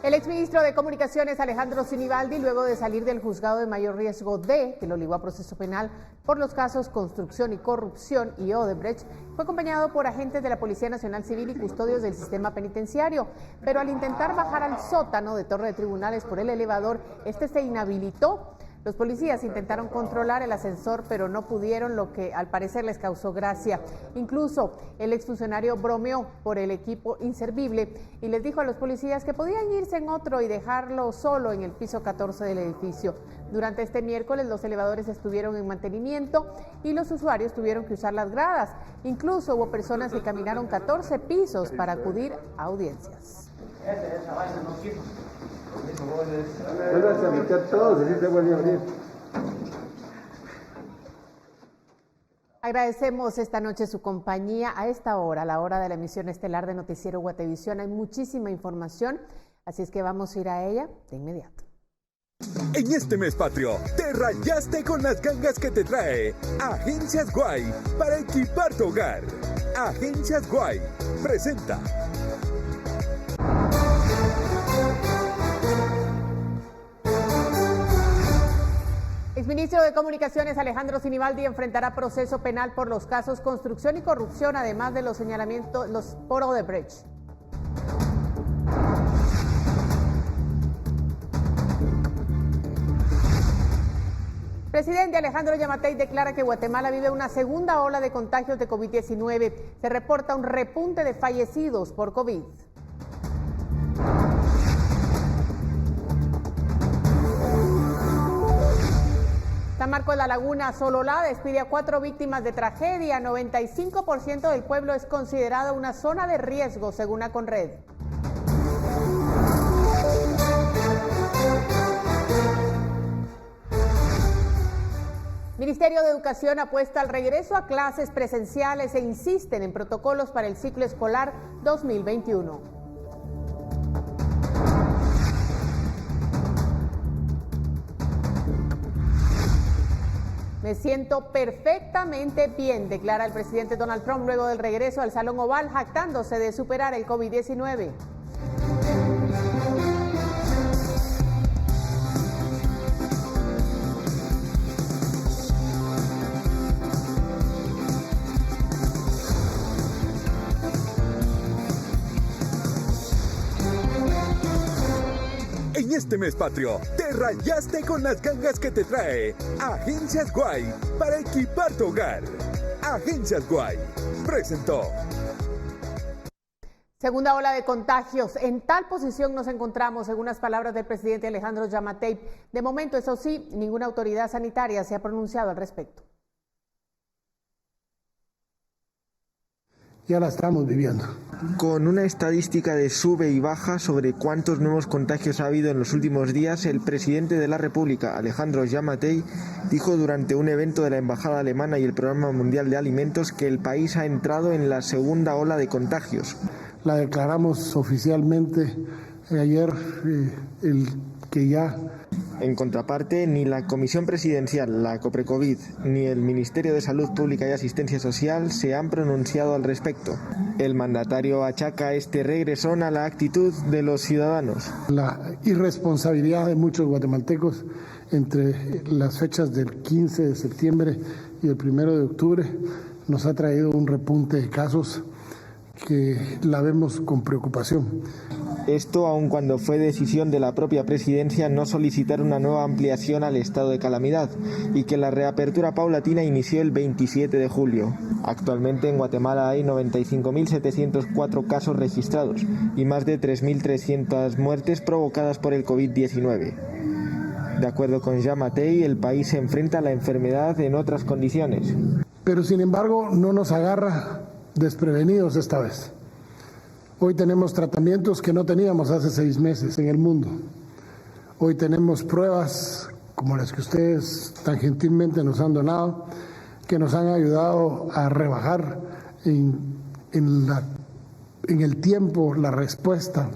El exministro de Comunicaciones, Alejandro Sinibaldi, luego de salir del juzgado de mayor riesgo D, que lo ligó a proceso penal por los casos Construcción y Corrupción y Odebrecht, fue acompañado por agentes de la Policía Nacional Civil y custodios del sistema penitenciario. Pero al intentar bajar al sótano de Torre de Tribunales por el elevador, este se inhabilitó. Los policías intentaron controlar el ascensor, pero no pudieron, lo que al parecer les causó gracia. Incluso el exfuncionario bromeó por el equipo inservible y les dijo a los policías que podían irse en otro y dejarlo solo en el piso 14 del edificio. Durante este miércoles los elevadores estuvieron en mantenimiento y los usuarios tuvieron que usar las gradas. Incluso hubo personas que caminaron 14 pisos para acudir a audiencias. Agradecemos esta noche su compañía a esta hora, a la hora de la emisión estelar de Noticiero Guatevisión. Hay muchísima información, así es que vamos a ir a ella de inmediato. En este mes patrio, te rayaste con las gangas que te trae Agencias Guay para equipar tu hogar. Agencias Guay presenta. Exministro de Comunicaciones Alejandro Sinibaldi enfrentará proceso penal por los casos Construcción y Corrupción, además de los señalamientos por Odebrecht. Presidente Alejandro Yamatei declara que Guatemala vive una segunda ola de contagios de COVID-19. Se reporta un repunte de fallecidos por COVID. San Marcos de la Laguna, Sololá, despide a 4 víctimas de tragedia. 95% del pueblo es considerado una zona de riesgo, según la Conred. Ministerio de Educación apuesta al regreso a clases presenciales e insisten en protocolos para el ciclo escolar 2021. Me siento perfectamente bien, declara el presidente Donald Trump luego del regreso al Salón Oval, jactándose de superar el COVID-19. En este mes patrio, te rayaste con las gangas que te trae Agencias Guay para equipar tu hogar. Agencias Guay presentó. Segunda ola de contagios. En tal posición nos encontramos, según las palabras del presidente Alejandro Yamatei. De momento, eso sí, ninguna autoridad sanitaria se ha pronunciado al respecto. Ya la estamos viviendo. Con una estadística de sube y baja sobre cuántos nuevos contagios ha habido en los últimos días, el presidente de la República, Alejandro Yamatei, dijo durante un evento de la Embajada Alemana y el Programa Mundial de Alimentos que el país ha entrado en la segunda ola de contagios. La declaramos oficialmente ayer, que ya... En contraparte, ni la Comisión Presidencial, la Coprecovid, ni el Ministerio de Salud Pública y Asistencia Social se han pronunciado al respecto. El mandatario achaca este regresón a la actitud de los ciudadanos. La irresponsabilidad de muchos guatemaltecos entre las fechas del 15 de septiembre y el 1 de octubre nos ha traído un repunte de casos que la vemos con preocupación. Esto aun cuando fue decisión de la propia presidencia no solicitar una nueva ampliación al estado de calamidad y que la reapertura paulatina inició el 27 de julio. Actualmente en Guatemala hay 95.704 casos registrados y más de 3.300 muertes provocadas por el COVID-19. De acuerdo con Yamatei, el país se enfrenta a la enfermedad en otras condiciones. Pero sin embargo no nos agarra desprevenidos esta vez. Hoy tenemos tratamientos que no teníamos hace 6 meses en el mundo. Hoy tenemos pruebas como las que ustedes tan gentilmente nos han donado, que nos han ayudado a rebajar en el tiempo la respuesta.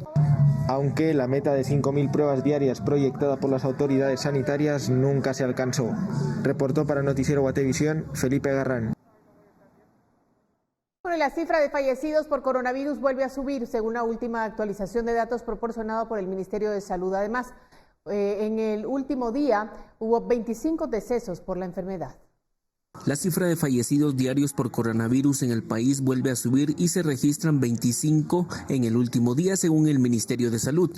Aunque la meta de 5.000 pruebas diarias proyectada por las autoridades sanitarias nunca se alcanzó. Reportó para Noticiero Guatevisión Felipe Garrán. Bueno, la cifra de fallecidos por coronavirus vuelve a subir, según la última actualización de datos proporcionada por el Ministerio de Salud. Además, en el último día hubo 25 decesos por la enfermedad. La cifra de fallecidos diarios por coronavirus en el país vuelve a subir y se registran 25 en el último día, según el Ministerio de Salud.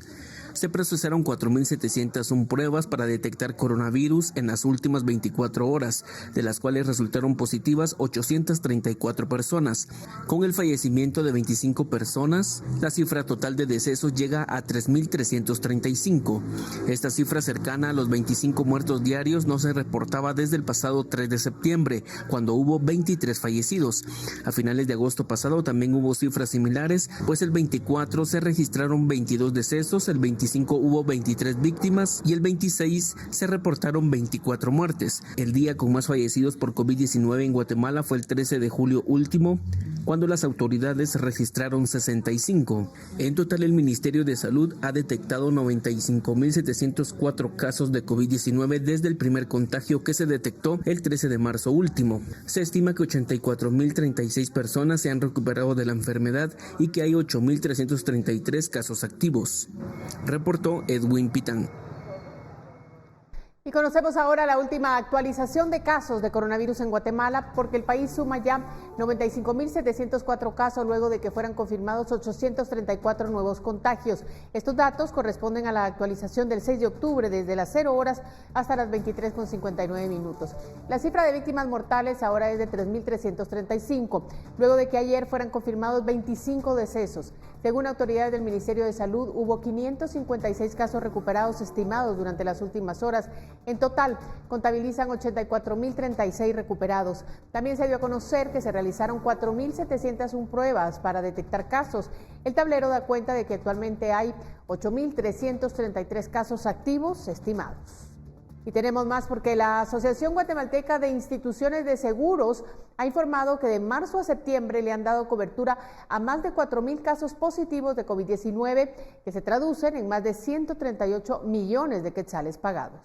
Se procesaron 4.701 pruebas para detectar coronavirus en las últimas 24 horas, de las cuales resultaron positivas 834 personas. Con el fallecimiento de 25 personas, la cifra total de decesos llega a 3.335. Esta cifra cercana a los 25 muertos diarios no se reportaba desde el pasado 3 de septiembre, cuando hubo 23 fallecidos. A finales de agosto pasado también hubo cifras similares, pues el 24 se registraron 22 decesos, el 25 hubo 23 víctimas y el 26 se reportaron 24 muertes. El día con más fallecidos por COVID-19 en Guatemala fue el 13 de julio último, cuando las autoridades registraron 65. En total, el Ministerio de Salud ha detectado 95.704 casos de COVID-19 desde el primer contagio que se detectó el 13 de marzo último. Se estima que 84.036 personas se han recuperado de la enfermedad y que hay 8.333 casos activos. Reportó Edwin Pitán. Y conocemos ahora la última actualización de casos de coronavirus en Guatemala, porque el país suma ya 95.704 casos luego de que fueran confirmados 834 nuevos contagios. Estos datos corresponden a la actualización del 6 de octubre, desde las 0 horas hasta las 23:59 minutos. La cifra de víctimas mortales ahora es de 3.335, luego de que ayer fueran confirmados 25 decesos. Según autoridades del Ministerio de Salud, hubo 556 casos recuperados estimados durante las últimas horas. En total, contabilizan 84.036 recuperados. También se dio a conocer que se realizaron 4.701 pruebas para detectar casos. El tablero da cuenta de que actualmente hay 8.333 casos activos estimados. Y tenemos más porque la Asociación Guatemalteca de Instituciones de Seguros ha informado que de marzo a septiembre le han dado cobertura a más de 4.000 casos positivos de COVID-19, que se traducen en más de 138 millones de quetzales pagados.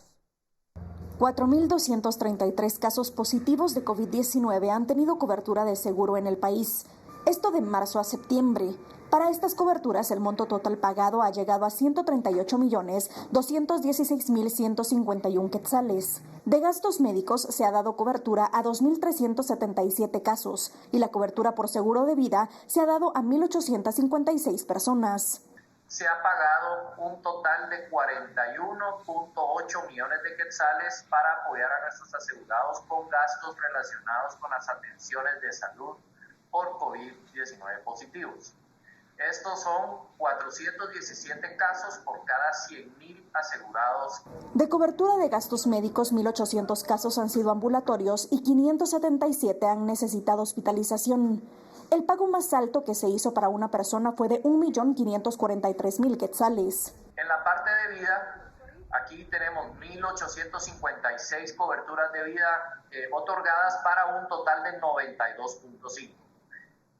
4.233 casos positivos de COVID-19 han tenido cobertura de seguro en el país. Esto de marzo a septiembre. Para estas coberturas, el monto total pagado ha llegado a 138.216.151 quetzales. De gastos médicos se ha dado cobertura a 2.377 casos y la cobertura por seguro de vida se ha dado a 1.856 personas. Se ha pagado un total de 41.8 millones de quetzales para apoyar a nuestros asegurados con gastos relacionados con las atenciones de salud por COVID-19 positivos. Estos son 417 casos por cada 100.000 asegurados. De cobertura de gastos médicos, 1.800 casos han sido ambulatorios y 577 han necesitado hospitalización. El pago más alto que se hizo para una persona fue de 1.543.000 quetzales. En la parte de vida, aquí tenemos 1.856 coberturas de vida otorgadas para un total de 92.5.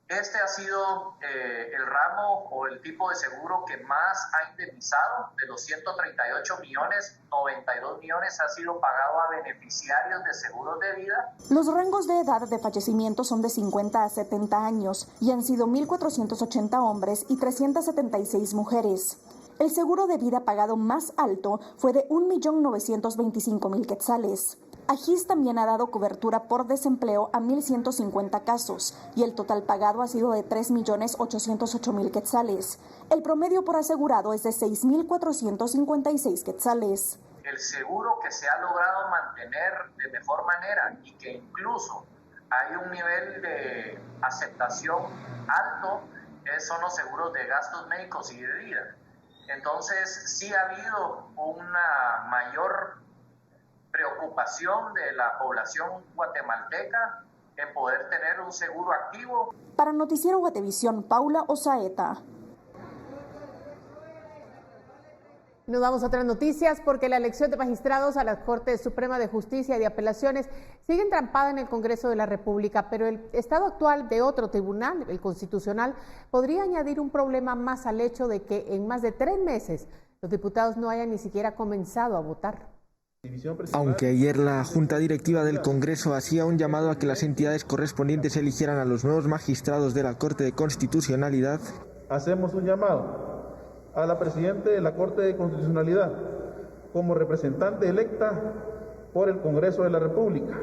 Este ha sido el ramo o el tipo de seguro que más ha indemnizado. De los 138 millones, 92 millones ha sido pagado a beneficiarios de seguros de vida. Los rangos de edad de fallecimiento son de 50 a 70 años y han sido 1.480 hombres y 376 mujeres. El seguro de vida pagado más alto fue de 1.925.000 quetzales. AGIS también ha dado cobertura por desempleo a 1.150 casos y el total pagado ha sido de 3.808.000 quetzales. El promedio por asegurado es de 6.456 quetzales. El seguro que se ha logrado mantener de mejor manera y que incluso hay un nivel de aceptación alto son los seguros de gastos médicos y de vida. Entonces sí ha habido una mayor preocupación de la población guatemalteca en poder tener un seguro activo. Para Noticiero Guatevisión, Paula Osaeta. Nos vamos a otras noticias porque la elección de magistrados a la Corte Suprema de Justicia y de Apelaciones sigue entrampada en el Congreso de la República, pero el estado actual de otro tribunal, el Constitucional, podría añadir un problema más al hecho de que en más de 3 meses los diputados no hayan ni siquiera comenzado a votar. Aunque ayer la Junta Directiva del Congreso hacía un llamado a que las entidades correspondientes eligieran a los nuevos magistrados de la Corte de Constitucionalidad, hacemos un llamado a la Presidenta de la Corte de Constitucionalidad como representante electa por el Congreso de la República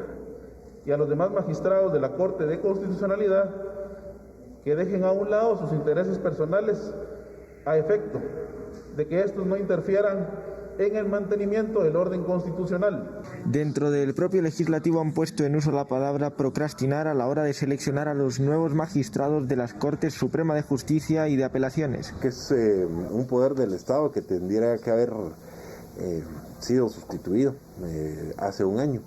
y a los demás magistrados de la Corte de Constitucionalidad que dejen a un lado sus intereses personales a efecto de que estos no interfieran en el mantenimiento del orden constitucional. Dentro del propio legislativo han puesto en uso la palabra procrastinar a la hora de seleccionar a los nuevos magistrados de las Cortes Suprema de Justicia y de Apelaciones. Que es un poder del Estado que tendría que haber sido sustituido hace un año.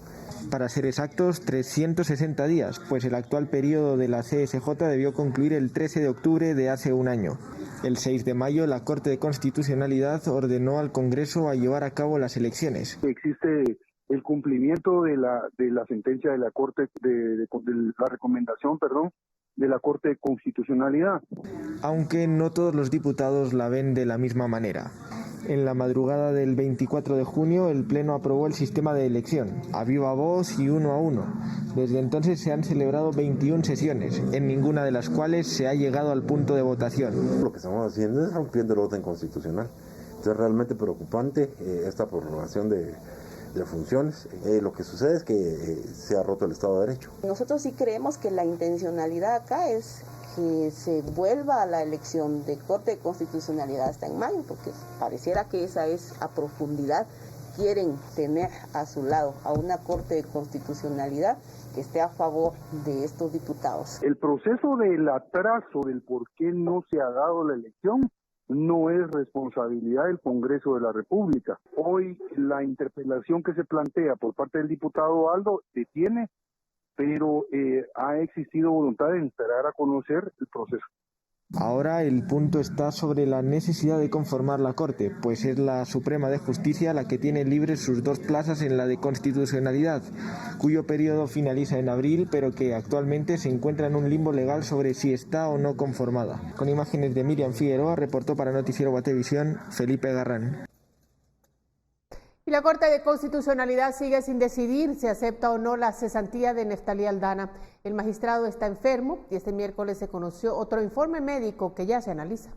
Para ser exactos, 360 días, pues el actual periodo de la CSJ debió concluir el 13 de octubre de hace un año. El 6 de mayo, la Corte de Constitucionalidad ordenó al Congreso a llevar a cabo las elecciones. Existe el cumplimiento de la sentencia de la Corte, de la recomendación, de la Corte de Constitucionalidad. Aunque no todos los diputados la ven de la misma manera. En la madrugada del 24 de junio, el Pleno aprobó el sistema de elección, a viva voz y 1 a 1. Desde entonces se han celebrado 21 sesiones, en ninguna de las cuales se ha llegado al punto de votación. Lo que estamos haciendo es rompiendo el orden constitucional. Entonces es realmente preocupante esta prorrogación de funciones. Lo que sucede es que se ha roto el Estado de Derecho. Nosotros sí creemos que la intencionalidad acá es que se vuelva a la elección de Corte de Constitucionalidad hasta en mayo, porque pareciera que esa es a profundidad. Quieren tener a su lado a una Corte de Constitucionalidad que esté a favor de estos diputados. El proceso del atraso del por qué no se ha dado la elección no es responsabilidad del Congreso de la República. Hoy la interpelación que se plantea por parte del diputado Aldo detiene, pero ha existido voluntad de esperar a conocer el proceso. Ahora el punto está sobre la necesidad de conformar la Corte, pues es la Suprema de Justicia la que tiene libres sus 2 plazas en la de Constitucionalidad, cuyo periodo finaliza en abril, pero que actualmente se encuentra en un limbo legal sobre si está o no conformada. Con imágenes de Miriam Figueroa, reportó para Noticiero Guatevisión, Felipe Garrán. Y la Corte de Constitucionalidad sigue sin decidir si acepta o no la cesantía de Neftalí Aldana. El magistrado está enfermo y este miércoles se conoció otro informe médico que ya se analiza.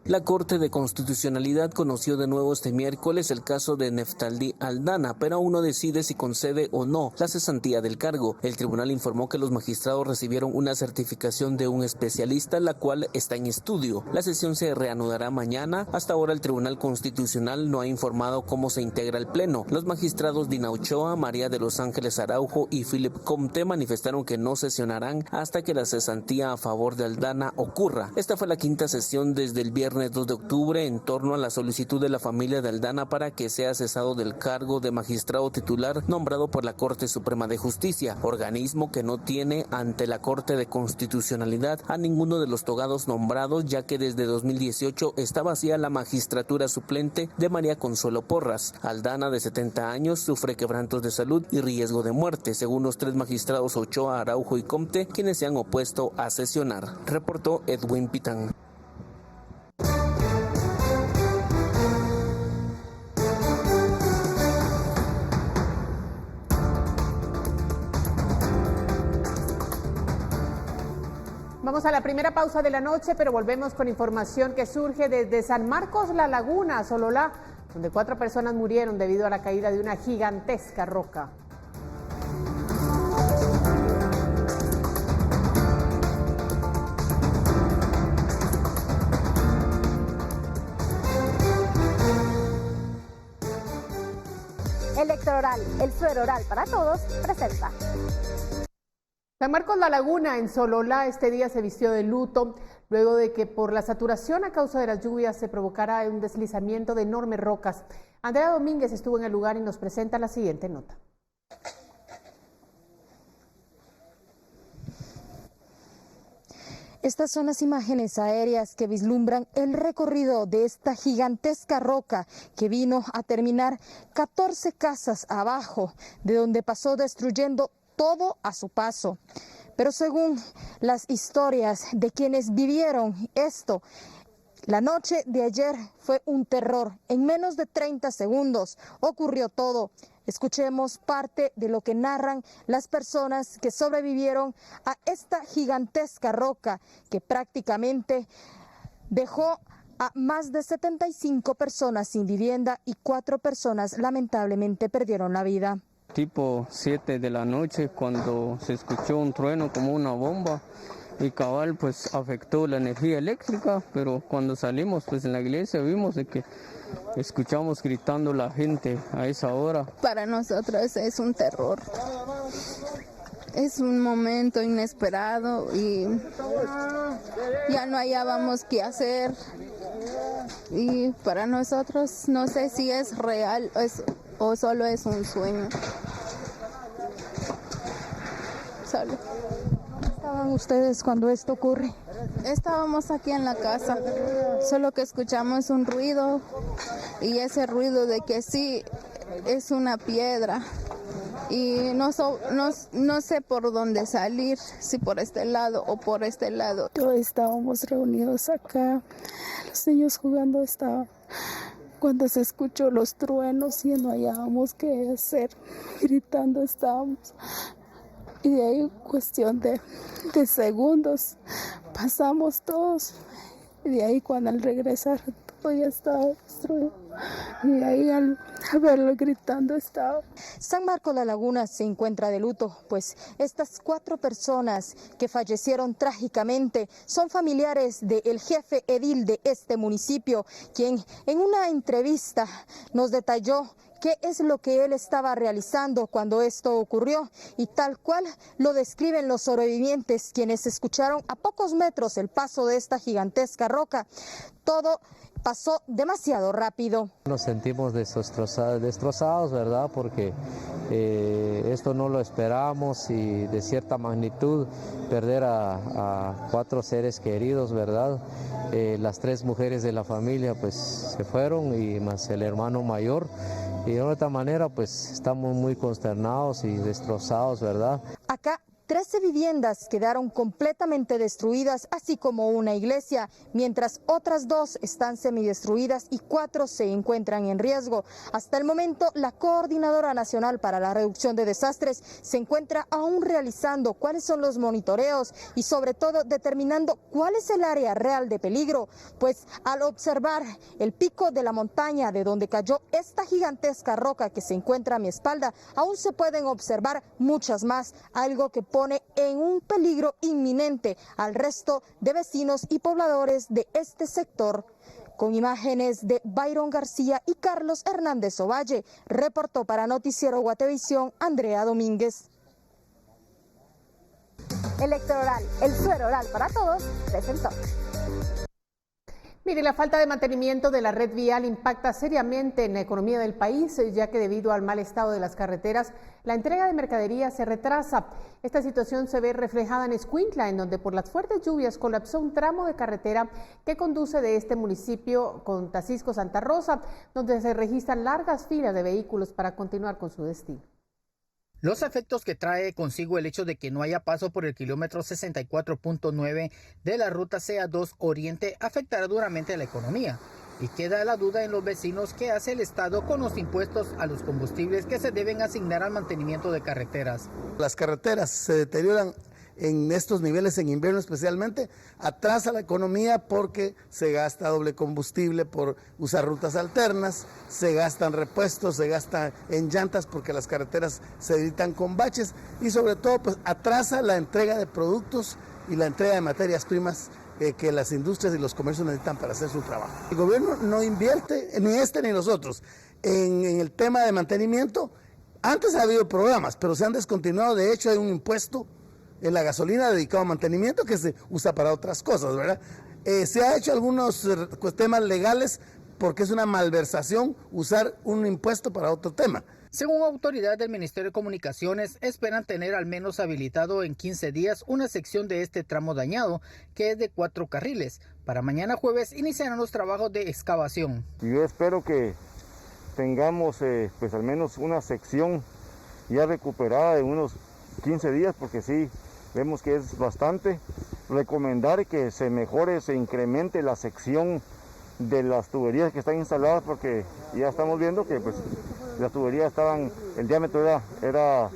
La Corte de Constitucionalidad conoció de nuevo este miércoles el caso de Neftalí Aldana, pero aún no decide si concede o no la cesantía del cargo. El tribunal informó que los magistrados recibieron una certificación de un especialista, la cual está en estudio. La sesión se reanudará mañana. Hasta ahora el Tribunal Constitucional no ha informado cómo se integra el Pleno. Los magistrados Dina Ochoa, María de los Ángeles Araujo y Philip Comte manifestaron que no sesionarán hasta que la cesantía a favor de Aldana ocurra. Esta fue la 5ª sesión desde el viernes 2 de octubre en torno a la solicitud de la familia de Aldana para que sea cesado del cargo de magistrado titular nombrado por la Corte Suprema de Justicia, organismo que no tiene ante la Corte de Constitucionalidad a ninguno de los togados nombrados, ya que desde 2018 está vacía la magistratura suplente de María Consuelo Porras. Aldana, de 70 años, sufre quebrantos de salud y riesgo de muerte, según los 3 magistrados Ochoa, Araujo y Comte, quienes se han opuesto a sesionar. Reportó Edwin Pitán. Vamos a la primera pausa de la noche, pero volvemos con información que surge desde San Marcos La Laguna, Sololá, donde 4 personas murieron debido a la caída de una gigantesca roca. Electroral, el suero oral para todos, presenta. San Marcos La Laguna, en Sololá, este día se vistió de luto luego de que por la saturación a causa de las lluvias se provocara un deslizamiento de enormes rocas. Andrea Domínguez estuvo en el lugar y nos presenta la siguiente nota. Estas son las imágenes aéreas que vislumbran el recorrido de esta gigantesca roca que vino a terminar 14 casas abajo, de donde pasó destruyendo todo a su paso. Pero según las historias de quienes vivieron esto, la noche de ayer fue un terror. En menos de 30 segundos ocurrió todo. Escuchemos parte de lo que narran las personas que sobrevivieron a esta gigantesca roca que prácticamente dejó a más de 75 personas sin vivienda y 4 personas lamentablemente perdieron la vida. Tipo 7 de la noche, cuando se escuchó un trueno como una bomba y cabal pues afectó la energía eléctrica, pero cuando salimos pues en la iglesia vimos de que escuchamos gritando la gente a esa hora. Para nosotros es un terror. Es un momento inesperado y ya no hallábamos qué hacer. Y para nosotros no sé si es real o solo es un sueño. Solo. ¿Estaban ustedes cuando esto ocurre? Estábamos aquí en la casa, solo que escuchamos un ruido y ese ruido de que sí es una piedra. Y no sé por dónde salir, si por este lado o por este lado. Todos estábamos reunidos acá, los niños jugando estaban. Cuando se escuchó los truenos y no hallábamos qué hacer, gritando estábamos. Y de ahí cuestión de segundos pasamos todos. Y de ahí cuando al regresar todo ya estaba destruido. Y ahí al verlo gritando estaba. San Marcos La Laguna se encuentra de luto, pues estas 4 personas que fallecieron trágicamente son familiares del jefe edil de este municipio, quien en una entrevista nos detalló qué es lo que él estaba realizando cuando esto ocurrió y tal cual lo describen los sobrevivientes, quienes escucharon a pocos metros el paso de esta gigantesca roca. Todo pasó demasiado rápido. Nos sentimos destrozados, ¿verdad? Porque esto no lo esperábamos y de cierta magnitud perder a 4 seres queridos, ¿verdad? Las 3 mujeres de la familia pues se fueron y más el hermano mayor. Y de otra manera pues estamos muy consternados y destrozados, ¿verdad? Acá 13 viviendas quedaron completamente destruidas, así como una iglesia, mientras otras 2 están semidestruidas y 4 se encuentran en riesgo. Hasta el momento, la Coordinadora Nacional para la Reducción de Desastres se encuentra aún realizando cuáles son los monitoreos y sobre todo determinando cuál es el área real de peligro, pues al observar el pico de la montaña de donde cayó esta gigantesca roca que se encuentra a mi espalda, aún se pueden observar muchas más, algo que pone en un peligro inminente al resto de vecinos y pobladores de este sector. Con imágenes de Byron García y Carlos Hernández Ovalle, reportó para Noticiero Guatevisión Andrea Domínguez. Electoral, el suero oral para todos, presentó. Mire, la falta de mantenimiento de la red vial impacta seriamente en la economía del país, ya que debido al mal estado de las carreteras, la entrega de mercadería se retrasa. Esta situación se ve reflejada en Escuintla, en donde por las fuertes lluvias colapsó un tramo de carretera que conduce de este municipio con Tacisco Santa Rosa, donde se registran largas filas de vehículos para continuar con su destino. Los efectos que trae consigo el hecho de que no haya paso por el kilómetro 64.9 de la ruta CA2 Oriente afectará duramente a la economía. Y queda la duda en los vecinos qué hace el Estado con los impuestos a los combustibles que se deben asignar al mantenimiento de carreteras. Las carreteras se deterioran en estos niveles, en invierno especialmente, atrasa la economía porque se gasta doble combustible por usar rutas alternas, se gastan repuestos, se gasta en llantas porque las carreteras se editan con baches y sobre todo pues atrasa la entrega de productos y la entrega de materias primas que las industrias y los comercios necesitan para hacer su trabajo. El gobierno no invierte, ni ni los otros, en el tema de mantenimiento. Antes ha habido programas, pero se han descontinuado. De hecho, hay un impuesto en la gasolina dedicado a mantenimiento que se usa para otras cosas, ¿verdad? Se ha hecho algunos temas legales porque es una malversación usar un impuesto para otro tema. Según autoridades del Ministerio de Comunicaciones, esperan tener al menos habilitado en 15 días una sección de este tramo dañado, que es de 4 carriles. Para mañana jueves iniciarán los trabajos de excavación. Yo espero que tengamos pues al menos una sección ya recuperada en unos 15 días, porque sí, vemos que es bastante. Recomendar que se mejore, se incremente la sección de las tuberías que están instaladas, porque ya estamos viendo que pues Las tuberías estaban, el diámetro era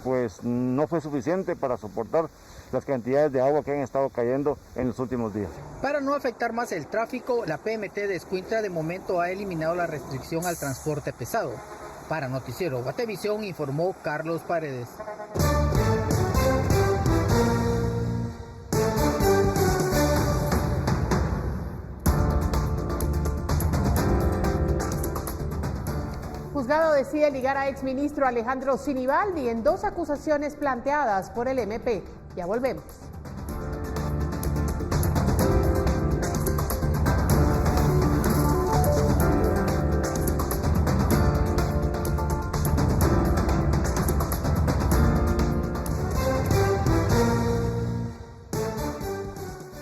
pues no fue suficiente para soportar las cantidades de agua que han estado cayendo en los últimos días. Para no afectar más el tráfico, la PMT de Escuintla de momento ha eliminado la restricción al transporte pesado. Para Noticiero Guatevisión informó Carlos Paredes. Juzgado decide ligar a exministro Alejandro Sinibaldi en 2 acusaciones planteadas por el MP. Ya volvemos.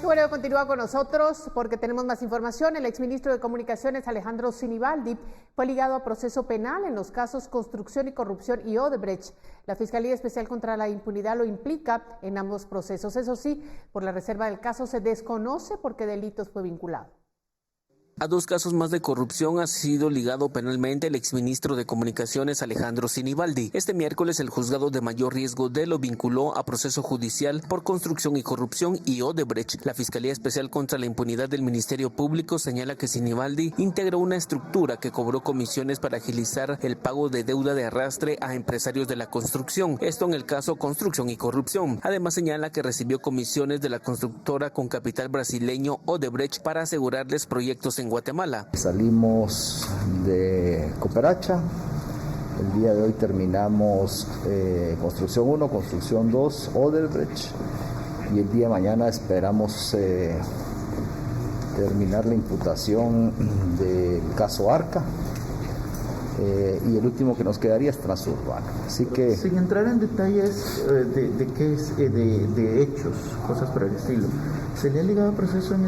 Bueno, continúa con nosotros porque tenemos más información. El exministro de Comunicaciones Alejandro Sinibaldi fue ligado a proceso penal en los casos Construcción y Corrupción y Odebrecht. La Fiscalía Especial contra la Impunidad lo implica en ambos procesos. Eso sí, por la reserva del caso se desconoce por qué delitos fue vinculado. A 2 casos más de corrupción ha sido ligado penalmente el exministro de Comunicaciones Alejandro Sinibaldi. Este miércoles el juzgado de mayor riesgo D lo vinculó a proceso judicial por construcción y corrupción y Odebrecht. La Fiscalía Especial contra la Impunidad del Ministerio Público señala que Sinibaldi integró una estructura que cobró comisiones para agilizar el pago de deuda de arrastre a empresarios de la construcción. Esto en el caso construcción y corrupción. Además señala que recibió comisiones de la constructora con capital brasileño Odebrecht para asegurarles proyectos en Guatemala. Salimos de Cooperacha, el día de hoy terminamos construcción 1, construcción 2, Odebrecht, y el día de mañana esperamos terminar la imputación del caso Arca, y el último que nos quedaría es Transurbano. Así que, sin entrar en detalles de qué es de hechos, cosas por el estilo, ¿se le ha ligado a proceso en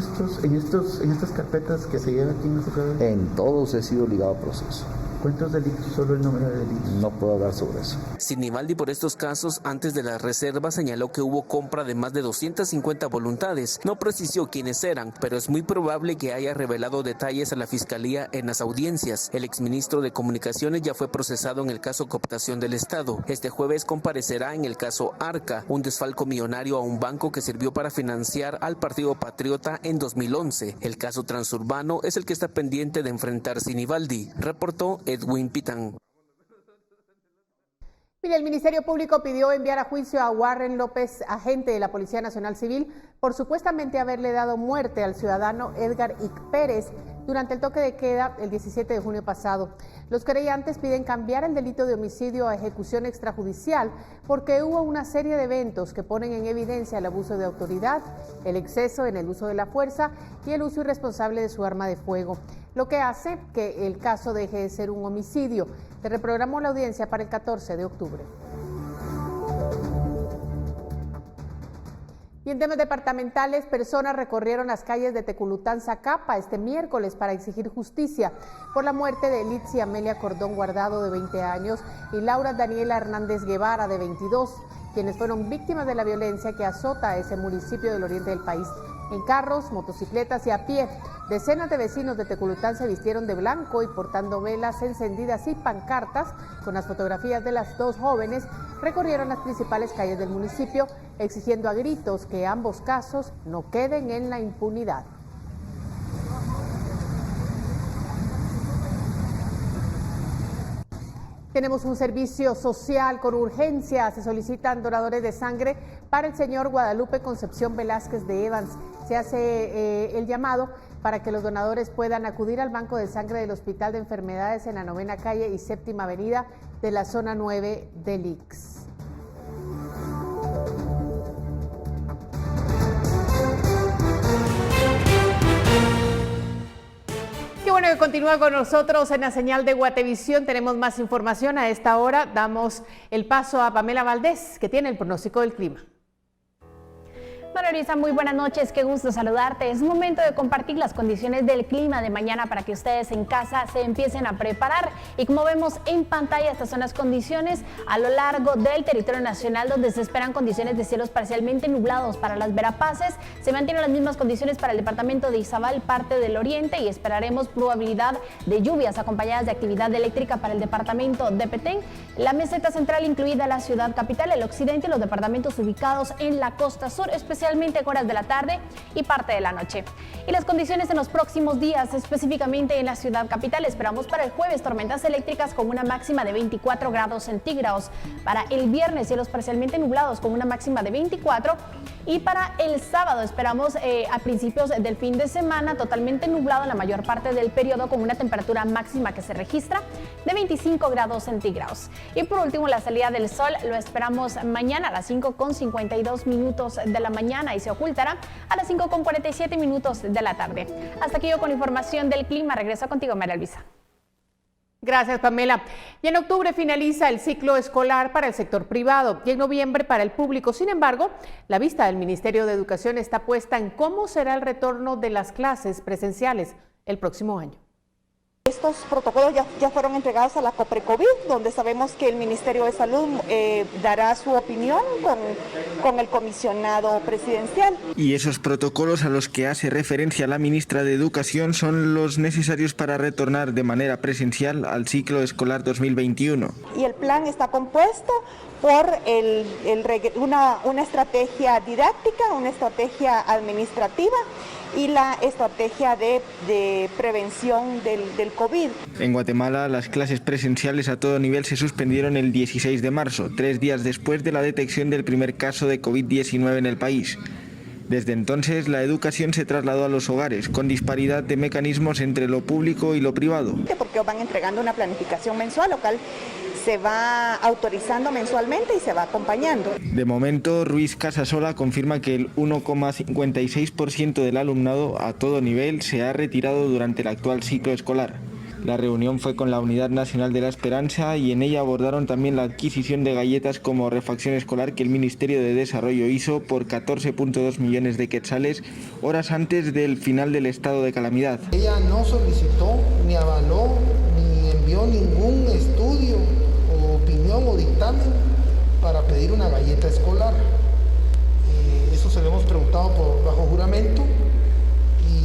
estas carpetas que se lleva aquí en el juzgado? En todos he sido ligado a proceso. ¿Cuántos delitos? Solo el número de delitos. No puedo hablar sobre eso. Sinibaldi por estos casos, antes de la reserva, señaló que hubo compra de más de 250 voluntades. No precisó quiénes eran, pero es muy probable que haya revelado detalles a la Fiscalía en las audiencias. El exministro de Comunicaciones ya fue procesado en el caso cooptación del Estado. Este jueves comparecerá en el caso Arca, un desfalco millonario a un banco que sirvió para financiar al Partido Patriota en 2011. El caso Transurbano es el que está pendiente de enfrentar Sinibaldi, reportó Edwin Pitán. Mire, el Ministerio Público pidió enviar a juicio a Warren López, agente de la Policía Nacional Civil, por supuestamente haberle dado muerte al ciudadano Edgar Ick Pérez durante el toque de queda el 17 de junio pasado. Los querellantes piden cambiar el delito de homicidio a ejecución extrajudicial porque hubo una serie de eventos que ponen en evidencia el abuso de autoridad, el exceso en el uso de la fuerza y el uso irresponsable de su arma de fuego, lo que hace que el caso deje de ser un homicidio. Se reprogramó la audiencia para el 14 de octubre. Y en temas departamentales, personas recorrieron las calles de Teculután, Zacapa este miércoles para exigir justicia por la muerte de Litsi Amelia Cordón Guardado, de 20 años, y Laura Daniela Hernández Guevara, de 22, quienes fueron víctimas de la violencia que azota a ese municipio del oriente del país. En carros, motocicletas y a pie, decenas de vecinos de Teculután se vistieron de blanco y portando velas encendidas y pancartas con las fotografías de las 2 jóvenes, recorrieron las principales calles del municipio, exigiendo a gritos que ambos casos no queden en la impunidad. Tenemos un servicio social con urgencia. Se solicitan donadores de sangre para el señor Guadalupe Concepción Velázquez de Evans. Se hace el llamado para que los donadores puedan acudir al banco de sangre del Hospital de Enfermedades en la 9ª calle y 7ª avenida de la zona 9 del IX. Qué bueno que continúa con nosotros en la señal de Guatevisión. Tenemos más información a esta hora. Damos el paso a Pamela Valdés, que tiene el pronóstico del clima. María Luisa, muy buenas noches, qué gusto saludarte. Es momento de compartir las condiciones del clima de mañana para que ustedes en casa se empiecen a preparar. Y como vemos en pantalla, estas son las condiciones a lo largo del territorio nacional, donde se esperan condiciones de cielos parcialmente nublados para las Verapaces. Se mantienen las mismas condiciones para el departamento de Izabal, parte del oriente, y esperaremos probabilidad de lluvias acompañadas de actividad eléctrica para el departamento de Petén, la meseta central, incluida la ciudad capital, el occidente y los departamentos ubicados en la costa sur, especialmente en horas de la tarde y parte de la noche. Y las condiciones en los próximos días, específicamente en la ciudad capital, esperamos para el jueves tormentas eléctricas con una máxima de 24 grados centígrados. Para el viernes, cielos parcialmente nublados con una máxima de 24. Y para el sábado esperamos a principios del fin de semana totalmente nublado en la mayor parte del periodo, con una temperatura máxima que se registra de 25 grados centígrados. Y por último, la salida del sol lo esperamos mañana a las 5:52 de la mañana y se ocultará a las 5:47 de la tarde. Hasta aquí yo con información del clima. Regreso contigo, María Luisa. Gracias, Pamela. Y en octubre finaliza el ciclo escolar para el sector privado y en noviembre para el público. Sin embargo, la vista del Ministerio de Educación está puesta en cómo será el retorno de las clases presenciales el próximo año. Estos protocolos ya fueron entregados a la COPRECOVID, donde sabemos que el Ministerio de Salud dará su opinión con el comisionado presidencial. Y esos protocolos a los que hace referencia la ministra de Educación son los necesarios para retornar de manera presencial al ciclo escolar 2021. Y el plan está compuesto por una estrategia didáctica, una estrategia administrativa y la estrategia de prevención del COVID. En Guatemala, las clases presenciales a todo nivel se suspendieron el 16 de marzo, 3 días después de la detección del primer caso de COVID-19 en el país. Desde entonces, la educación se trasladó a los hogares, con disparidad de mecanismos entre lo público y lo privado. Porque van entregando una planificación mensual, local se va autorizando mensualmente y se va acompañando. De momento, Ruiz Casasola confirma que el 1,56% del alumnado a todo nivel se ha retirado durante el actual ciclo escolar. La reunión fue con la Unidad Nacional de la Esperanza y en ella abordaron también la adquisición de galletas como refacción escolar que el Ministerio de Desarrollo hizo por 14,2 millones de quetzales horas antes del final del estado de calamidad. Ella no solicitó, ni avaló, ni envió ningún estudio o opinión o dictamen para pedir una galleta escolar. Eso se lo hemos preguntado bajo juramento.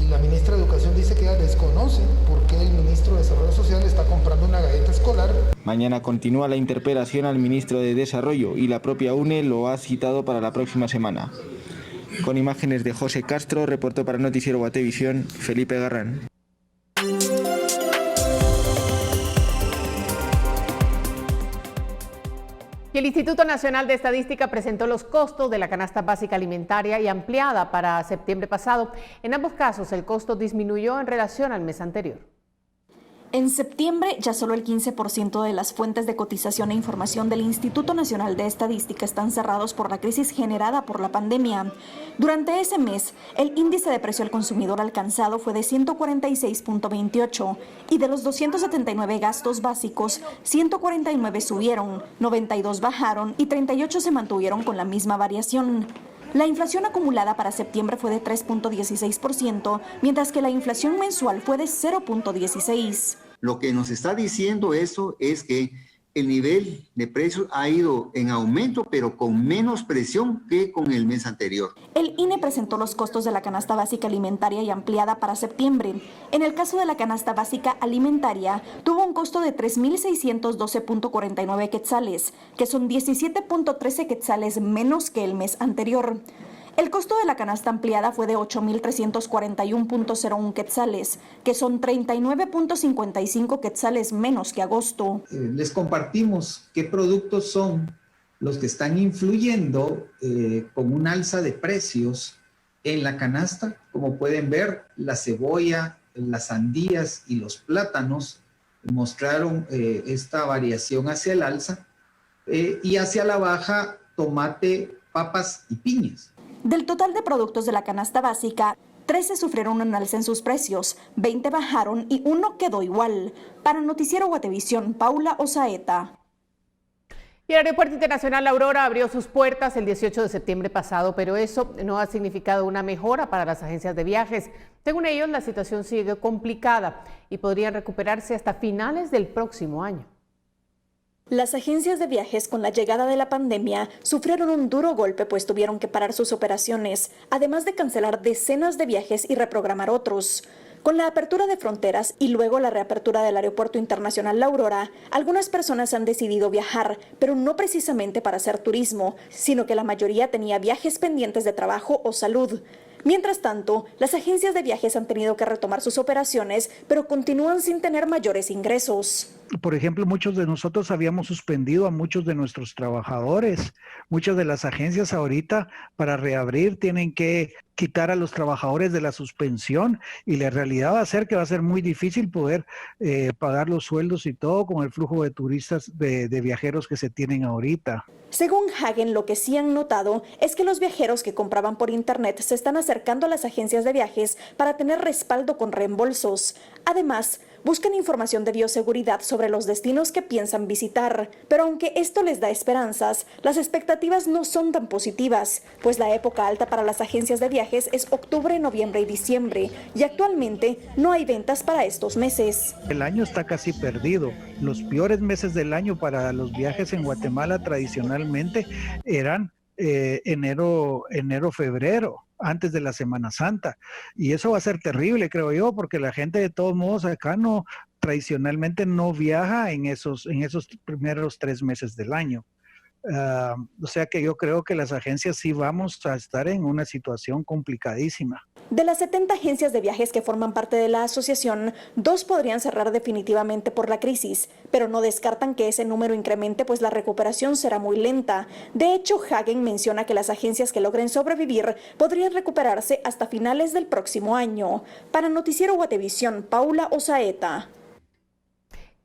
La ministra de Educación dice que ella desconoce por qué el ministro de Desarrollo Social está comprando una galleta escolar. Mañana continúa la interpelación al ministro de Desarrollo y la propia UNE lo ha citado para la próxima semana. Con imágenes de José Castro, reportó para Noticiero Guatevisión, Felipe Garrán. Y el Instituto Nacional de Estadística presentó los costos de la canasta básica alimentaria y ampliada para septiembre pasado. En ambos casos, el costo disminuyó en relación al mes anterior. En septiembre, ya solo el 15% de las fuentes de cotización e información del Instituto Nacional de Estadística están cerrados por la crisis generada por la pandemia. Durante ese mes, el índice de precio al consumidor alcanzado fue de 146.28 y de los 279 gastos básicos, 149 subieron, 92 bajaron y 38 se mantuvieron con la misma variación. La inflación acumulada para septiembre fue de 3.16%, mientras que la inflación mensual fue de 0.16%. Lo que nos está diciendo eso es que el nivel de precios ha ido en aumento, pero con menos presión que con el mes anterior. El INE presentó los costos de la canasta básica alimentaria y ampliada para septiembre. En el caso de la canasta básica alimentaria, tuvo un costo de 3.612.49 quetzales, que son 17.13 quetzales menos que el mes anterior. El costo de la canasta ampliada fue de 8.341.01 quetzales, que son 39.55 quetzales menos que agosto. Les compartimos qué productos son los que están influyendo con un alza de precios en la canasta. Como pueden ver, la cebolla, las sandías y los plátanos mostraron esta variación hacia el alza y hacia la baja tomate, papas y piñas. Del total de productos de la canasta básica, 13 sufrieron un alza en sus precios, 20 bajaron y 1 quedó igual. Para Noticiero Guatevisión, Paula Osaeta. Y el Aeropuerto Internacional La Aurora abrió sus puertas el 18 de septiembre pasado, pero eso no ha significado una mejora para las agencias de viajes. Según ellos, la situación sigue complicada y podrían recuperarse hasta finales del próximo año. Las agencias de viajes con la llegada de la pandemia sufrieron un duro golpe, pues tuvieron que parar sus operaciones, además de cancelar decenas de viajes y reprogramar otros. Con la apertura de fronteras y luego la reapertura del Aeropuerto Internacional La Aurora, algunas personas han decidido viajar, pero no precisamente para hacer turismo, sino que la mayoría tenía viajes pendientes de trabajo o salud. Mientras tanto, las agencias de viajes han tenido que retomar sus operaciones, pero continúan sin tener mayores ingresos. Por ejemplo, muchos de nosotros habíamos suspendido a muchos de nuestros trabajadores. Muchas de las agencias ahorita para reabrir tienen que quitar a los trabajadores de la suspensión y la realidad va a ser que va a ser muy difícil poder pagar los sueldos y todo con el flujo de turistas, de viajeros que se tienen ahorita. Según Hagen, lo que sí han notado es que los viajeros que compraban por internet se están acercando a las agencias de viajes para tener respaldo con reembolsos. Además, buscan información de bioseguridad sobre los destinos que piensan visitar. Pero aunque esto les da esperanzas, las expectativas no son tan positivas, pues la época alta para las agencias de viajes es octubre, noviembre y diciembre, y actualmente no hay ventas para estos meses. El año está casi perdido. Los peores meses del año para los viajes en Guatemala tradicionalmente eran enero, febrero, antes de la Semana Santa. Y eso va a ser terrible, creo yo, porque la gente de todos modos acá tradicionalmente no viaja en esos primeros 3 meses del año. O sea que yo creo que las agencias sí vamos a estar en una situación complicadísima. De las 70 agencias de viajes que forman parte de la asociación, 2 podrían cerrar definitivamente por la crisis, pero no descartan que ese número incremente, pues la recuperación será muy lenta. De hecho, Hagen menciona que las agencias que logren sobrevivir podrían recuperarse hasta finales del próximo año. Para Noticiero Guatevisión, Paula Osaeta.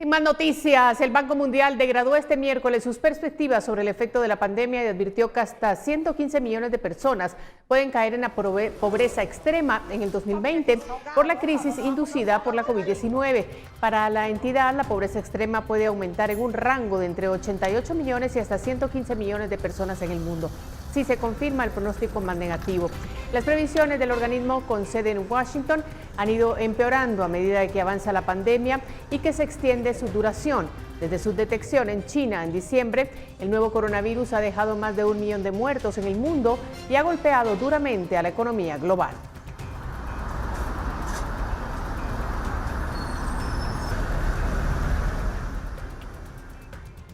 En más noticias, el Banco Mundial degradó este miércoles sus perspectivas sobre el efecto de la pandemia y advirtió que hasta 115 millones de personas pueden caer en la pobreza extrema en el 2020 por la crisis inducida por la COVID-19. Para la entidad, la pobreza extrema puede aumentar en un rango de entre 88 millones y hasta 115 millones de personas en el mundo, si se confirma el pronóstico más negativo. Las previsiones del organismo con sede en Washington han ido empeorando a medida que avanza la pandemia y que se extiende su duración. Desde su detección en China en diciembre, el nuevo coronavirus ha dejado más de 1 millón de muertos en el mundo y ha golpeado duramente a la economía global.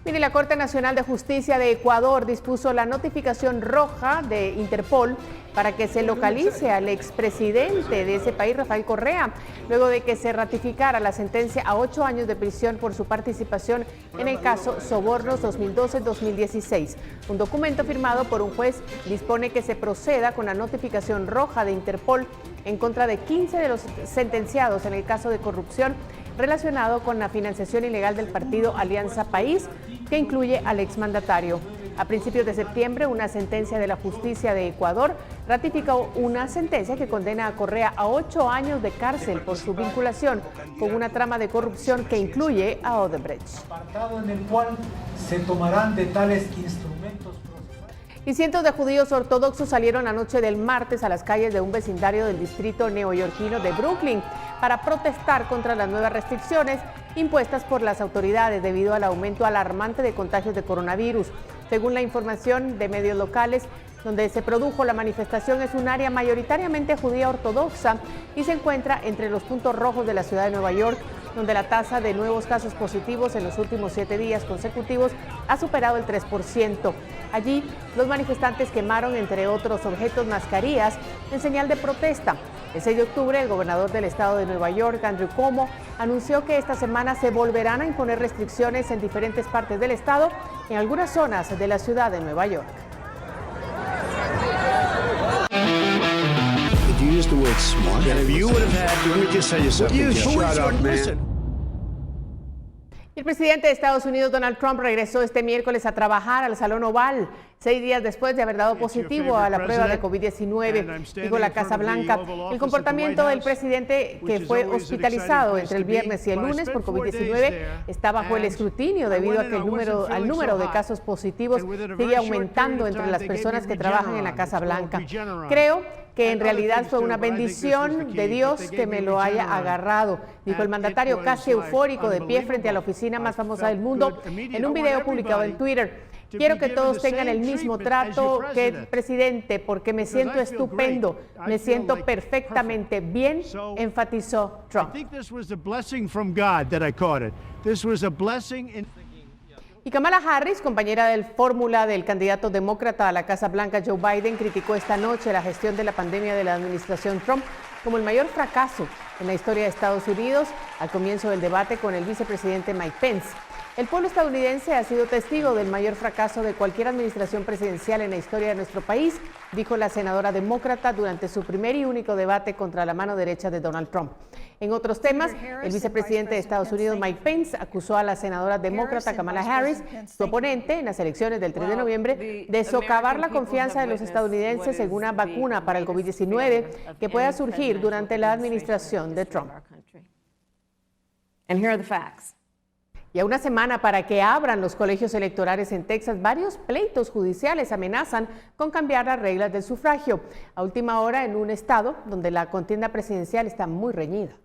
Mire, la Corte Nacional de Justicia de Ecuador dispuso la notificación roja de Interpol para que se localice al expresidente de ese país, Rafael Correa, luego de que se ratificara la sentencia a 8 años de prisión por su participación en el caso Sobornos 2012-2016. Un documento firmado por un juez dispone que se proceda con la notificación roja de Interpol en contra de 15 de los sentenciados en el caso de corrupción relacionado con la financiación ilegal del partido Alianza País, que incluye al exmandatario. A principios de septiembre, una sentencia de la justicia de Ecuador ratificó una sentencia que condena a Correa a 8 años de cárcel por su vinculación con una trama de corrupción que incluye a Odebrecht. Apartado en el cual se tomarán de tales instrumentos. Y cientos de judíos ortodoxos salieron la noche del martes a las calles de un vecindario del distrito neoyorquino de Brooklyn para protestar contra las nuevas restricciones impuestas por las autoridades debido al aumento alarmante de contagios de coronavirus. Según la información de medios locales, donde se produjo la manifestación es un área mayoritariamente judía ortodoxa y se encuentra entre los puntos rojos de la ciudad de Nueva York, donde la tasa de nuevos casos positivos en los últimos 7 días consecutivos ha superado el 3%. Allí, los manifestantes quemaron, entre otros objetos, mascarillas en señal de protesta. El 6 de octubre, el gobernador del estado de Nueva York, Andrew Cuomo, anunció que esta semana se volverán a imponer restricciones en diferentes partes del estado, en algunas zonas de la ciudad de Nueva York. El presidente de Estados Unidos, Donald Trump, regresó este miércoles a trabajar al Salón Oval. 6 días después de haber dado positivo a la prueba de COVID-19, dijo la Casa Blanca. El comportamiento del presidente, que fue hospitalizado entre el viernes y el lunes por COVID-19, está bajo el escrutinio debido a que al número de casos positivos sigue aumentando entre las personas que trabajan en la Casa Blanca. Creo que en realidad fue una bendición de Dios que me lo haya agarrado, dijo el mandatario casi eufórico de pie frente a la oficina más famosa del mundo en un video publicado en Twitter. Quiero que todos tengan el mismo trato que el presidente porque me siento estupendo, me siento perfectamente bien, enfatizó Trump. Y Kamala Harris, compañera del fórmula del candidato demócrata a la Casa Blanca Joe Biden, criticó esta noche la gestión de la pandemia de la administración Trump como el mayor fracaso en la historia de Estados Unidos al comienzo del debate con el vicepresidente Mike Pence. El pueblo estadounidense ha sido testigo del mayor fracaso de cualquier administración presidencial en la historia de nuestro país, dijo la senadora demócrata durante su primer y único debate contra la mano derecha de Donald Trump. En otros temas, el vicepresidente de Estados Unidos, Mike Pence, acusó a la senadora demócrata Kamala Harris, su oponente en las elecciones del 3 de noviembre, de socavar la confianza de los estadounidenses en una vacuna para el COVID-19 que pueda surgir durante la administración de Trump. Y a una semana para que abran los colegios electorales en Texas, varios pleitos judiciales amenazan con cambiar las reglas del sufragio, a última hora en un estado donde la contienda presidencial está muy reñida.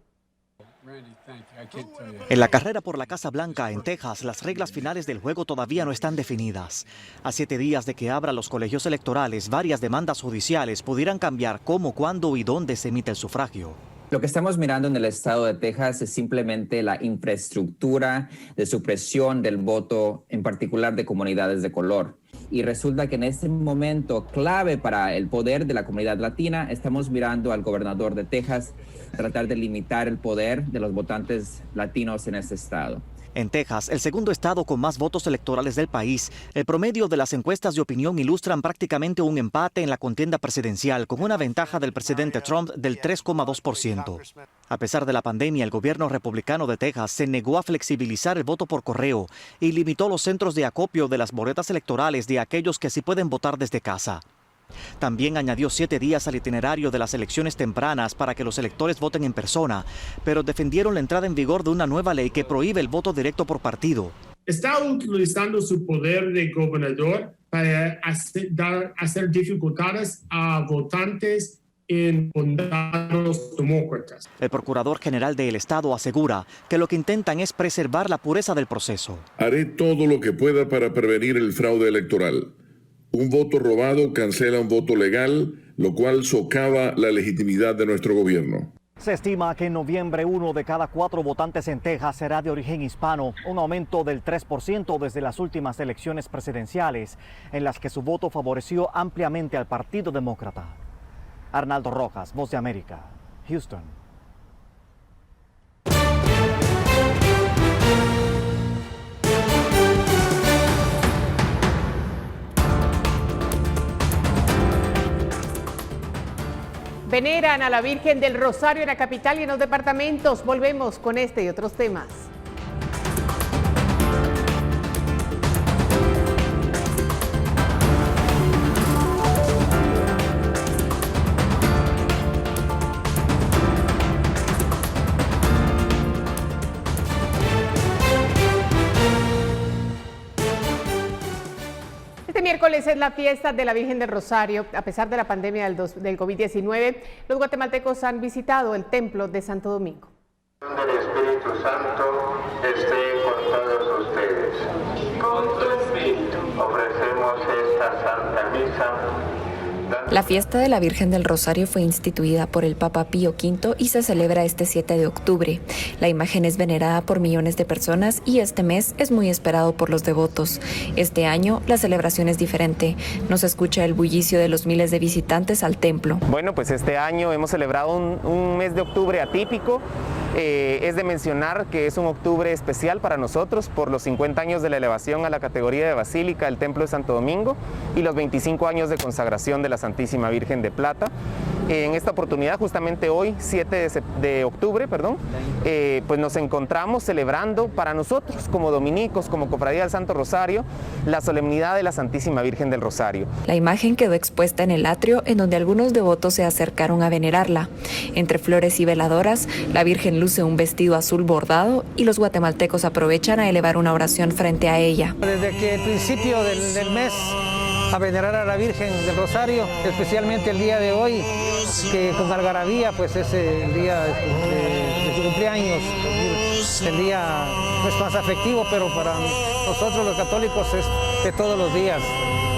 En la carrera por la Casa Blanca en Texas, las reglas finales del juego todavía no están definidas. A 7 días de que abran los colegios electorales, varias demandas judiciales pudieran cambiar cómo, cuándo y dónde se emite el sufragio. Lo que estamos mirando en el estado de Texas es simplemente la infraestructura de supresión del voto, en particular de comunidades de color. Y resulta que en este momento clave para el poder de la comunidad latina, estamos mirando al gobernador de Texas tratar de limitar el poder de los votantes latinos en este estado. En Texas, el segundo estado con más votos electorales del país, el promedio de las encuestas de opinión ilustran prácticamente un empate en la contienda presidencial con una ventaja del presidente Trump del 3,2%. A pesar de la pandemia, el gobierno republicano de Texas se negó a flexibilizar el voto por correo y limitó los centros de acopio de las boletas electorales de aquellos que sí pueden votar desde casa. También añadió 7 días al itinerario de las elecciones tempranas para que los electores voten en persona, pero defendieron la entrada en vigor de una nueva ley que prohíbe el voto directo por partido. Está utilizando su poder de gobernador para hacer dificultades a votantes en condados demócratas. El procurador general del estado asegura que lo que intentan es preservar la pureza del proceso. Haré todo lo que pueda para prevenir el fraude electoral. Un voto robado cancela un voto legal, lo cual socava la legitimidad de nuestro gobierno. Se estima que en noviembre 1 de cada 4 votantes en Texas será de origen hispano, un aumento del 3% desde las últimas elecciones presidenciales, en las que su voto favoreció ampliamente al Partido Demócrata. Arnaldo Rojas, Voz de América, Houston. Veneran a la Virgen del Rosario en la capital y en los departamentos. Volvemos con este y otros temas. Este miércoles es la fiesta de la Virgen del Rosario. A pesar de la pandemia del COVID-19, los guatemaltecos han visitado el templo de Santo Domingo. El Espíritu Santo esté con todos ustedes. Con tu espíritu. Ofrecemos esta Santa Misa. La fiesta de la Virgen del Rosario fue instituida por el Papa Pío V y se celebra este 7 de octubre. La imagen es venerada por millones de personas y este mes es muy esperado por los devotos. Este año la celebración es diferente. No se escucha el bullicio de los miles de visitantes al templo. Bueno, pues este año hemos celebrado un mes de octubre atípico. Es de mencionar que es un octubre especial para nosotros por los 50 años de la elevación a la categoría de Basílica del Templo de Santo Domingo y los 25 años de consagración de la Santísima Virgen de Plata. En esta oportunidad, justamente hoy, 7 de octubre, pues nos encontramos celebrando para nosotros, como dominicos, como Cofradía del Santo Rosario, la solemnidad de la Santísima Virgen del Rosario. La imagen quedó expuesta en el atrio, en donde algunos devotos se acercaron a venerarla. Entre flores y veladoras, la Virgen luce un vestido azul bordado y los guatemaltecos aprovechan a elevar una oración frente a ella. Desde que el principio del mes a venerar a la Virgen del Rosario, especialmente el día de hoy, que con algarabía pues es el día de su cumpleaños, el día pues más afectivo, pero para nosotros los católicos es de todos los días,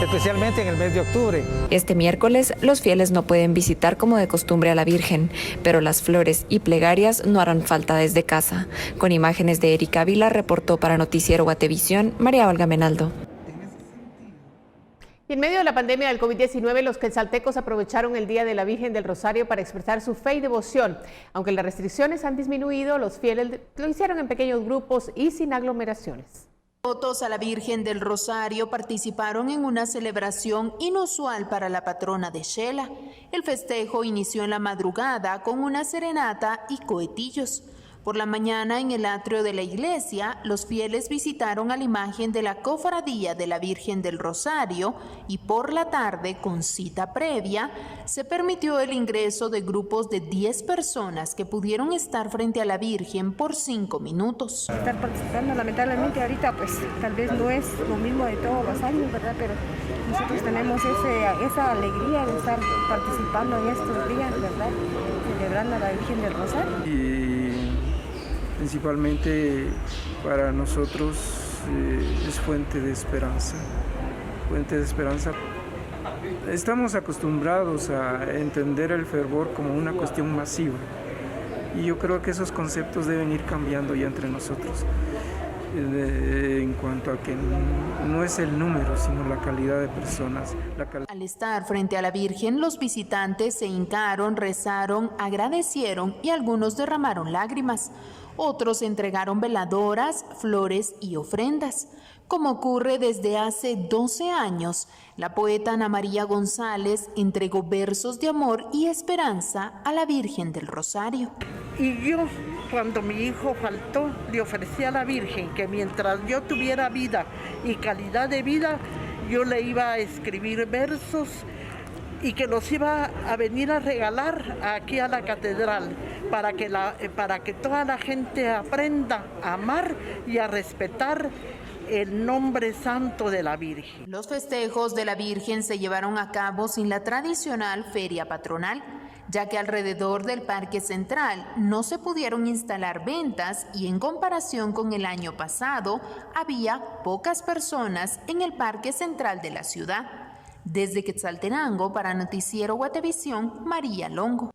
especialmente en el mes de octubre. Este miércoles los fieles no pueden visitar como de costumbre a la Virgen, pero las flores y plegarias no harán falta desde casa. Con imágenes de Erika Ávila, reportó para Noticiero Guatevisión, María Olga Menaldo. Y en medio de la pandemia del COVID-19, los quetzaltecos aprovecharon el Día de la Virgen del Rosario para expresar su fe y devoción. Aunque las restricciones han disminuido, los fieles lo hicieron en pequeños grupos y sin aglomeraciones. Devotos a la Virgen del Rosario participaron en una celebración inusual para la patrona de Xela. El festejo inició en la madrugada con una serenata y cohetillos. Por la mañana, en el atrio de la iglesia, los fieles visitaron a la imagen de la Cofradía de la Virgen del Rosario y por la tarde, con cita previa, se permitió el ingreso de grupos de 10 personas que pudieron estar frente a la Virgen por 5 minutos. Estar participando, lamentablemente ahorita pues tal vez no es lo mismo de todos los años, ¿verdad? Pero nosotros tenemos esa alegría de estar participando en estos días, ¿verdad? Celebrando a la Virgen del Rosario. Principalmente para nosotros es fuente de esperanza. Estamos acostumbrados a entender el fervor como una cuestión masiva y yo creo que esos conceptos deben ir cambiando ya entre nosotros en cuanto a que no es el número, sino la calidad de personas. Al estar frente a la Virgen, los visitantes se hincaron, rezaron, agradecieron y algunos derramaron lágrimas. Otros entregaron veladoras, flores y ofrendas. Como ocurre desde hace 12 años, la poeta Ana María González entregó versos de amor y esperanza a la Virgen del Rosario. Y yo, cuando mi hijo faltó, le ofrecí a la Virgen que mientras yo tuviera vida y calidad de vida, yo le iba a escribir versos y que los iba a venir a regalar aquí a la catedral para que toda la gente aprenda a amar y a respetar el nombre santo de la Virgen. Los festejos de la Virgen se llevaron a cabo sin la tradicional feria patronal, ya que alrededor del Parque Central no se pudieron instalar ventas y en comparación con el año pasado había pocas personas en el Parque Central de la ciudad. Desde Quetzaltenango, para Noticiero Guatevisión, María Longo.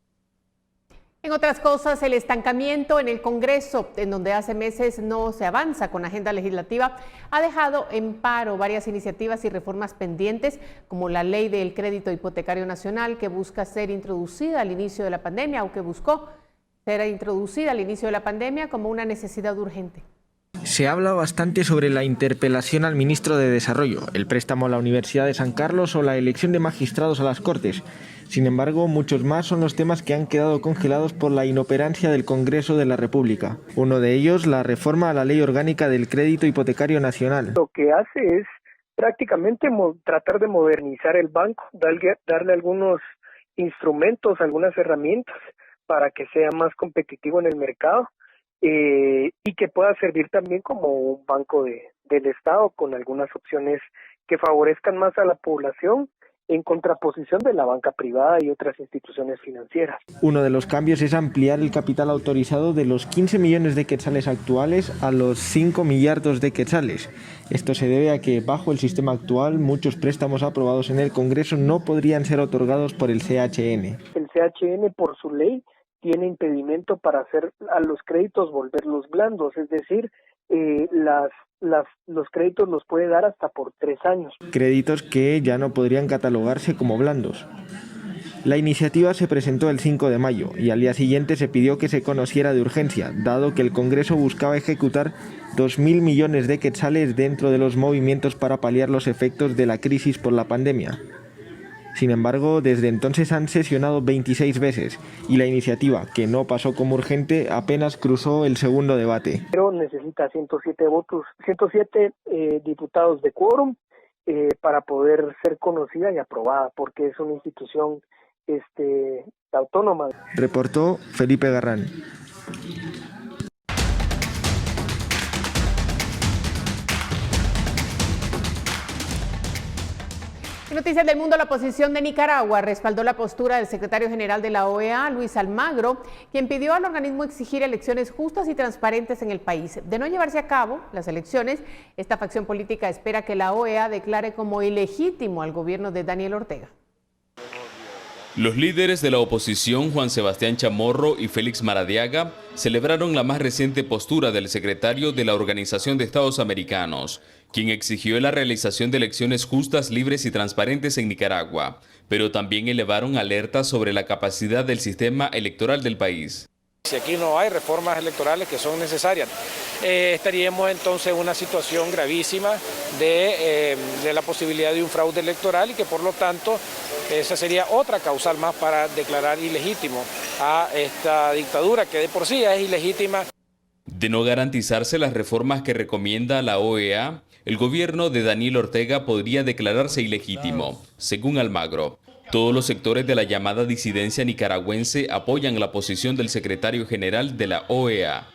En otras cosas, el estancamiento en el Congreso, en donde hace meses no se avanza con la agenda legislativa, ha dejado en paro varias iniciativas y reformas pendientes, como la Ley del Crédito Hipotecario Nacional, que busca ser introducida al inicio de la pandemia, o que buscó ser introducida al inicio de la pandemia como una necesidad urgente. Se habla bastante sobre la interpelación al ministro de Desarrollo, el préstamo a la Universidad de San Carlos o la elección de magistrados a las Cortes. Sin embargo, muchos más son los temas que han quedado congelados por la inoperancia del Congreso de la República. Uno de ellos, la reforma a la Ley Orgánica del Crédito Hipotecario Nacional. Lo que hace es prácticamente tratar de modernizar el banco, darle algunos instrumentos, algunas herramientas para que sea más competitivo en el mercado. Y que pueda servir también como un banco del Estado con algunas opciones que favorezcan más a la población en contraposición de la banca privada y otras instituciones financieras. Uno de los cambios es ampliar el capital autorizado de los 15 millones de quetzales actuales a los 5 millardos de quetzales. Esto se debe a que, bajo el sistema actual, muchos préstamos aprobados en el Congreso no podrían ser otorgados por el CHN. El CHN, por su ley, tiene impedimento para hacer a los créditos volverlos blandos, es decir, los créditos los puede dar hasta por 3 años. Créditos que ya no podrían catalogarse como blandos. La iniciativa se presentó el 5 de mayo y al día siguiente se pidió que se conociera de urgencia, dado que el Congreso buscaba ejecutar 2.000 millones de quetzales dentro de los movimientos para paliar los efectos de la crisis por la pandemia. Sin embargo, desde entonces han sesionado 26 veces y la iniciativa, que no pasó como urgente, apenas cruzó el segundo debate. Pero necesita 107 votos, 107 diputados de quórum para poder ser conocida y aprobada, porque es una institución autónoma. Reportó Felipe Garrán. En Noticias del Mundo, la oposición de Nicaragua respaldó la postura del secretario general de la OEA, Luis Almagro, quien pidió al organismo exigir elecciones justas y transparentes en el país. De no llevarse a cabo las elecciones, esta facción política espera que la OEA declare como ilegítimo al gobierno de Daniel Ortega. Los líderes de la oposición, Juan Sebastián Chamorro y Félix Maradiaga, celebraron la más reciente postura del secretario de la Organización de Estados Americanos, quien exigió la realización de elecciones justas, libres y transparentes en Nicaragua, pero también elevaron alertas sobre la capacidad del sistema electoral del país. Si aquí no hay reformas electorales que son necesarias, estaríamos entonces en una situación gravísima de la posibilidad de un fraude electoral y que por lo tanto esa sería otra causal más para declarar ilegítimo a esta dictadura que de por sí es ilegítima. De no garantizarse las reformas que recomienda la OEA, el gobierno de Daniel Ortega podría declararse ilegítimo, según Almagro. Todos los sectores de la llamada disidencia nicaragüense apoyan la posición del secretario general de la OEA.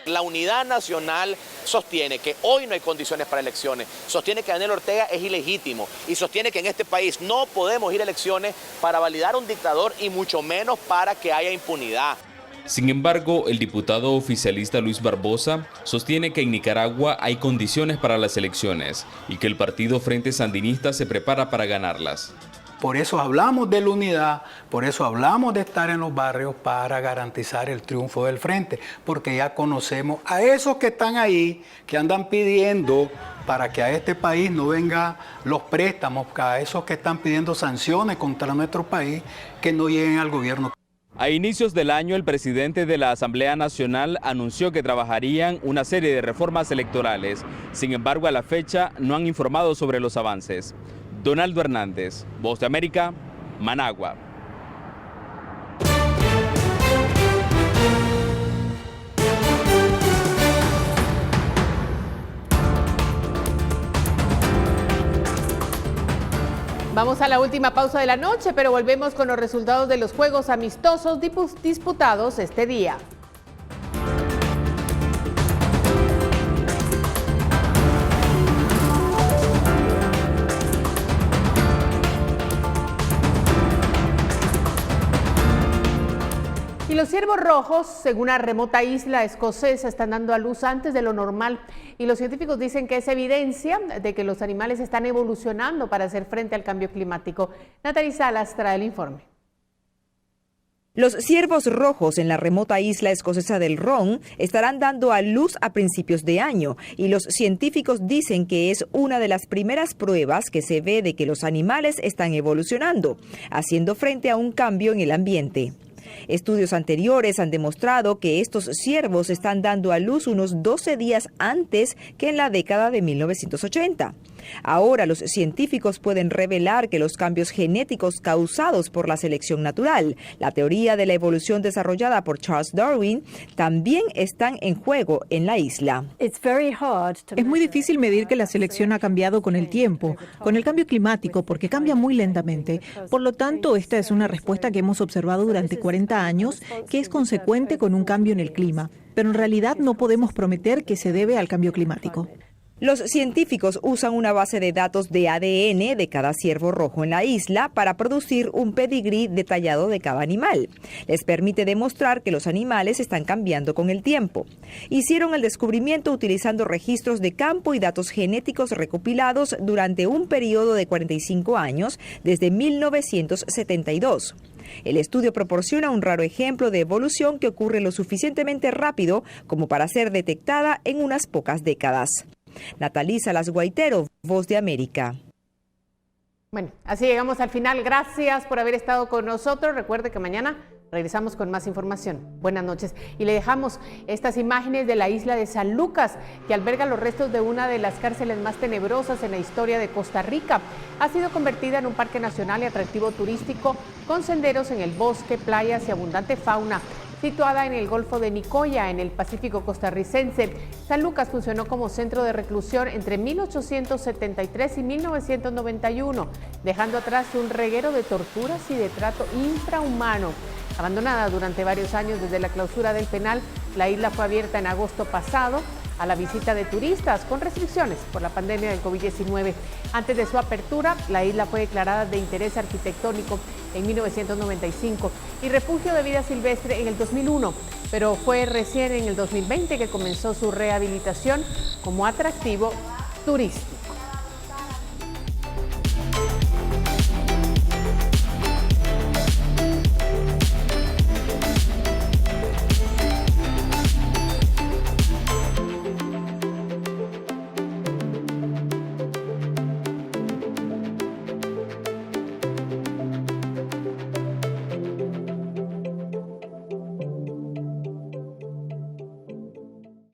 La unidad nacional sostiene que hoy no hay condiciones para elecciones, sostiene que Daniel Ortega es ilegítimo y sostiene que en este país no podemos ir a elecciones para validar a un dictador y mucho menos para que haya impunidad. Sin embargo, el diputado oficialista Luis Barbosa sostiene que en Nicaragua hay condiciones para las elecciones y que el partido Frente Sandinista se prepara para ganarlas. Por eso hablamos de la unidad, por eso hablamos de estar en los barrios para garantizar el triunfo del frente, porque ya conocemos a esos que están ahí, que andan pidiendo para que a este país no vengan los préstamos, a esos que están pidiendo sanciones contra nuestro país, que no lleguen al gobierno. A inicios del año, el presidente de la Asamblea Nacional anunció que trabajarían una serie de reformas electorales. Sin embargo, a la fecha no han informado sobre los avances. Donaldo Hernández, Voz de América, Managua. Vamos a la última pausa de la noche, pero volvemos con los resultados de los juegos amistosos disputados este día. Y los ciervos rojos, en una remota isla escocesa, están dando a luz antes de lo normal. Y los científicos dicen que es evidencia de que los animales están evolucionando para hacer frente al cambio climático. Natalie Salas trae el informe. Los ciervos rojos en la remota isla escocesa del Ron estarán dando a luz a principios de año y los científicos dicen que es una de las primeras pruebas que se ve de que los animales están evolucionando, haciendo frente a un cambio en el ambiente. Estudios anteriores han demostrado que estos ciervos están dando a luz unos 12 días antes que en la década de 1980. Ahora los científicos pueden revelar que los cambios genéticos causados por la selección natural, la teoría de la evolución desarrollada por Charles Darwin, también están en juego en la isla. Es muy difícil medir que la selección ha cambiado con el tiempo, con el cambio climático, porque cambia muy lentamente. Por lo tanto, esta es una respuesta que hemos observado durante 40 años, que es consecuente con un cambio en el clima. Pero en realidad no podemos prometer que se debe al cambio climático. Los científicos usan una base de datos de ADN de cada ciervo rojo en la isla para producir un pedigrí detallado de cada animal. Les permite demostrar que los animales están cambiando con el tiempo. Hicieron el descubrimiento utilizando registros de campo y datos genéticos recopilados durante un periodo de 45 años, desde 1972. El estudio proporciona un raro ejemplo de evolución que ocurre lo suficientemente rápido como para ser detectada en unas pocas décadas. Natalie Salas Guaitero, Voz de América. Bueno, así llegamos al final. Gracias por haber estado con nosotros. Recuerde que mañana Regresamos con más información. Buenas noches. Y le dejamos estas imágenes de la isla de San Lucas, que alberga los restos de una de las cárceles más tenebrosas en la historia de Costa Rica. Ha sido convertida en un parque nacional y atractivo turístico con senderos en el bosque, playas y abundante fauna. Situada en el Golfo de Nicoya, en el Pacífico costarricense, San Lucas funcionó como centro de reclusión entre 1873 y 1991, dejando atrás un reguero de torturas y de trato infrahumano. Abandonada durante varios años desde la clausura del penal, la isla fue abierta en agosto pasado a la visita de turistas con restricciones por la pandemia del COVID-19. Antes de su apertura, la isla fue declarada de interés arquitectónico en 1995 y refugio de vida silvestre en el 2001, pero fue recién en el 2020 que comenzó su rehabilitación como atractivo turístico.